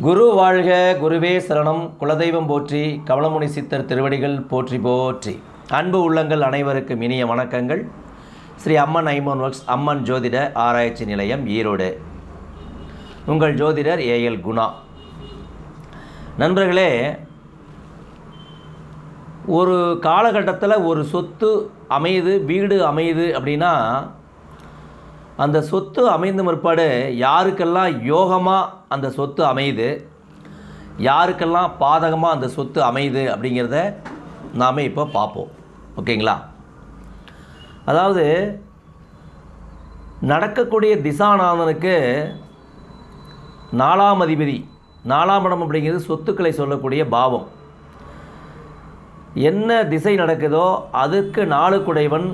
குரு வாழ்க, குருவே சரணம். குலதெய்வம் போற்றி, கமலமுனி சித்தர் திருவடிகள் போற்றி போற்றி. அன்பு உள்ளங்கள் அனைவருக்கும் இனிய வணக்கங்கள். ஸ்ரீ அம்மன் ஐமோன் ஒர்க்ஸ் அம்மன் ஜோதிட ஆராய்ச்சி நிலையம், ஈரோடு. உங்கள் ஜோதிடர் ஏஎல் குணா. நண்பர்களே, ஒரு காலகட்டத்தில் ஒரு சொத்து அமையுது, வீடு அமையுது அப்படின்னா, அந்த சொத்து அமைந்த முற்பாடு யாருக்கெல்லாம் யோகமாக அந்த சொத்து அமையுது, யாருக்கெல்லாம் பாதகமாக அந்த சொத்து அமையுது அப்படிங்கிறத நாம் இப்போ பார்ப்போம். ஓகேங்களா? அதாவது நடக்கக்கூடிய திசாநாதனுக்கு 4ஆம் அதிபதி, 4ஆம் இடம் அப்படிங்கிறது சொத்துக்களை சொல்லக்கூடிய பாவம். என்ன திசை நடக்குதோ அதுக்கு 4 குடைவன்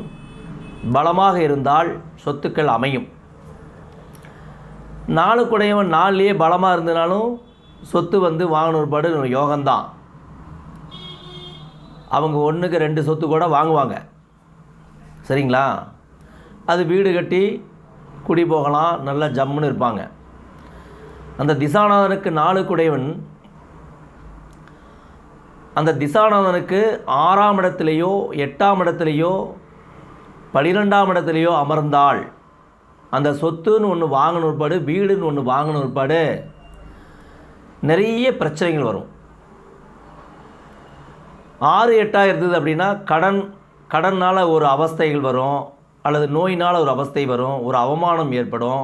பலமாக இருந்தால் சொத்துக்கள் அமையும். 4 குடையவன் 4லேயே பலமாக இருந்தனாலும் சொத்து வாங்கினொருபாடு யோகம்தான். அவங்க 1க்கு 2 சொத்து கூட வாங்குவாங்க. சரிங்களா? அது வீடு கட்டி குடி போகலாம், நல்லா ஜம்முன்னு இருப்பாங்க. அந்த திசாநாதனுக்கு 4 குடைவன் அந்த திசாநாதனுக்கு 6ஆம் இடத்துலையோ 8ஆம் இடத்துலையோ 12ஆம் இடத்துலையோ அமர்ந்தால் அந்த சொத்துன்னு ஒன்று வாங்கின உட்பாடு, வீடுன்னு ஒன்று வாங்கின உட்பாடு நிறைய பிரச்சனைகள் வரும். 6, 8ஆக இருந்தது அப்படின்னா கடனால் ஒரு அவஸ்தைகள் வரும், அல்லது நோயினால் ஒரு அவஸ்தை வரும், ஒரு அவமானம் ஏற்படும்.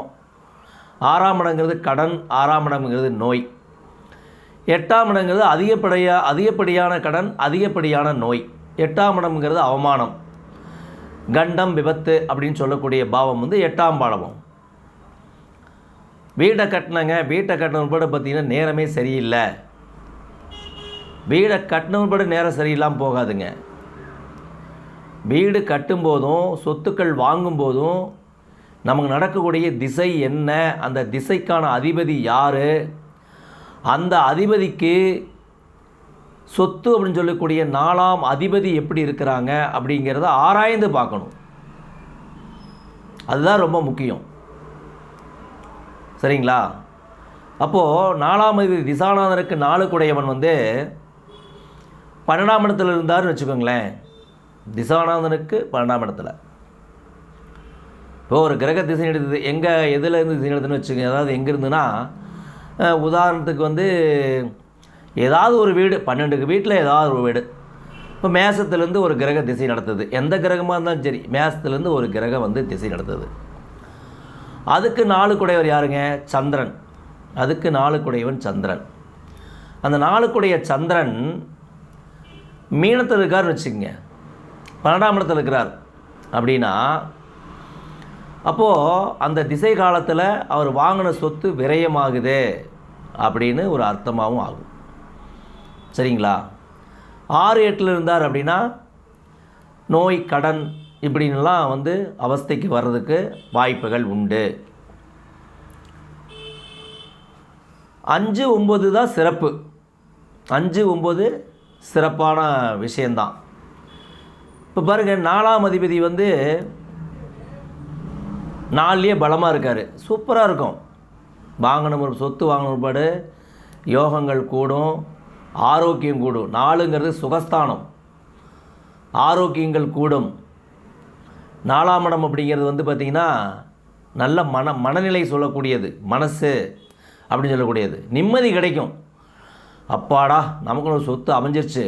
6ஆம் இடங்கிறது கடன், 6ஆம் இடம்ங்கிறது நோய். 8ஆம் இடங்கிறது அதிகப்படியான கடன், அதிகப்படியான நோய். 8ஆம் இடம்ங்கிறது அவமானம், கண்டம், விபத்து அப்படின்னு சொல்லக்கூடிய பாவம் 8ஆம் பாவம். வீட்டை கட்டின உட்பட பார்த்திங்கன்னா நேரமே சரியில்லை. வீடை கட்டின உட்பட நேரம் சரியில்லாமல் போகாதுங்க. வீடு கட்டும்போதும் சொத்துக்கள் வாங்கும்போதும் நமக்கு நடக்கக்கூடிய திசை என்ன, அந்த திசைக்கான அதிபதி யார், அந்த அதிபதிக்கு சொத்து அப்படின்னு சொல்லக்கூடிய 4ஆம் அதிபதி எப்படி இருக்கிறாங்க அப்படிங்கிறத ஆராய்ந்து பார்க்கணும். அதுதான் ரொம்ப முக்கியம். சரிங்களா? அப்போது 4ஆம் அதிபதி திசாநாதனுக்கு 4 குடையவன் 12ஆம் இடத்துல இருந்தார்னு வச்சுக்கோங்களேன். திசாநாதனுக்கு 12ஆம் இடத்துல இப்போ ஒரு கிரக திசை எடுத்தது, எதில் இருந்து திசை எடுத்துன்னு வச்சுக்கோங்க. அதாவது எங்கே இருந்துன்னா, உதாரணத்துக்கு ஏதாவது ஒரு வீடு, 12 வீட்டில் ஏதாவது ஒரு வீடு. இப்போ மேசத்துலேருந்து ஒரு கிரக திசை நடத்துது. எந்த கிரகமாக இருந்தாலும் சரி, மேசத்துலேருந்து ஒரு கிரகம் திசை நடத்துது. அதுக்கு 4 குடையவர் யாருங்க? சந்திரன். அதுக்கு 4 குடையவன் சந்திரன். அந்த 4 குடைய சந்திரன் மீனத்தில் இருக்காருன்னு வச்சுக்கோங்க, 12ஆம் இடத்துல இருக்கிறார் அப்படின்னா, அப்போது அந்த திசை காலத்தில் அவர் வாங்கின சொத்து விரயமாகுது அப்படின்னு ஒரு அர்த்தமாகவும் ஆகும். சரிங்களா? 6, 8ல் இருந்தார் அப்படின்னா நோய், கடன் இப்படின்லாம் அவஸ்தைக்கு வர்றதுக்கு வாய்ப்புகள் உண்டு. 5, 9 தான் சிறப்பு. 5, 9 சிறப்பான விஷயந்தான். இப்போ பாருங்கள், 4ஆம் அதிபதி 4லேயே பலமாக இருக்கார். சூப்பராக இருக்கும். சொத்து வாங்கின ஒருபாடு யோகங்கள் கூடும், ஆரோக்கியம் கூடும். 4ங்கிறது சுகஸ்தானம், ஆரோக்கியங்கள் கூடும். 4ஆம் இடம் அப்படிங்கிறது பார்த்திங்கன்னா நல்ல மனநிலை சொல்லக்கூடியது, மனசு அப்படின்னு சொல்லக்கூடியது. நிம்மதி கிடைக்கும். அப்பாடா, நமக்கு ஒரு சொத்து அமைஞ்சிருச்சு,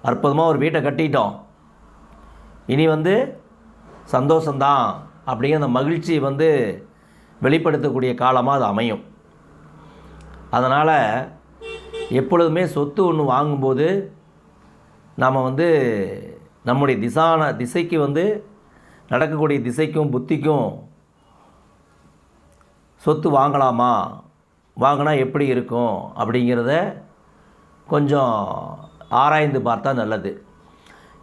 அற்புதமாக ஒரு வீட்டை கட்டிட்டோம், இனி சந்தோஷந்தான் அப்படிங்கிற அந்த மகிழ்ச்சி வெளிப்படுத்தக்கூடிய காலமாக அது அமையும். அதனால் எப்பொழுதுமே சொத்து ஒன்று வாங்கும்போது நாம் நம்முடைய திசைக்கு நடக்கக்கூடிய திசைக்கும் புத்திக்கும் சொத்து வாங்கலாமா, வாங்கினா எப்படி இருக்கும் அப்படிங்கிறத கொஞ்சம் ஆராய்ந்து பார்த்தா நல்லது.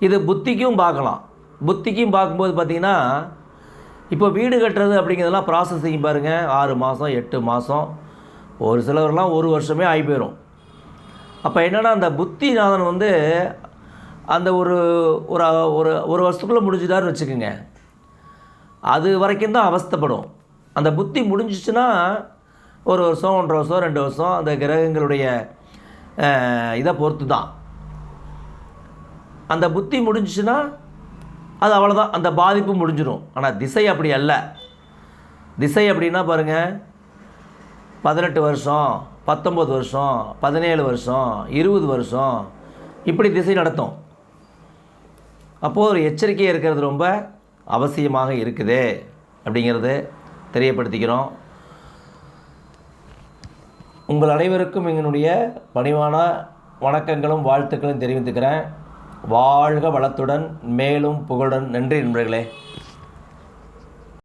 இது புத்திக்கும் பார்க்கலாம். புத்திக்கும் பார்க்கும்போது பார்த்திங்கன்னா, இப்போ வீடு கட்டுறது அப்படிங்கிறதெல்லாம் ப்ராசஸிங் பாருங்கள், 6 மாதம் 8 மாதம், ஒரு சிலவரெலாம் 1 வருஷமே ஆகி போயிடும். அப்போ என்னென்னா, அந்த புத்திநாதன் அந்த ஒரு ஒரு ஒரு வருஷத்துக்குள்ளே முடிஞ்சுட்டாருன்னு வச்சுக்கோங்க, அது வரைக்கும் தான் அவஸ்தைப்படும். அந்த புத்தி முடிஞ்சிச்சுன்னா 1 வருஷம் 1.5 வருஷம் 2 வருஷம் அந்த கிரகங்களுடைய இதை பொறுத்து தான். அந்த புத்தி முடிஞ்சிச்சுன்னா அது அவ்வளோதான், அந்த பாதிப்பு முடிஞ்சிடும். ஆனால் திசை அப்படி அல்ல. திசை அப்படின்னா பாருங்கள், 18 வருஷம் 19 வருஷம் 17 வருஷம் 20 வருஷம் இப்படி திசை நடத்தும். அப்போது ஒரு எச்சரிக்கையாக இருக்கிறது ரொம்ப அவசியமாக இருக்குது அப்படிங்கிறது தெரியப்படுத்திக்கிறோம். உங்கள் அனைவருக்கும் எங்களுடைய பணிவான வணக்கங்களும் வாழ்த்துக்களும் தெரிவித்துக்கிறேன். வாழ்க வளத்துடன் மேலும் புகழுடன். நன்றி நண்பர்களே.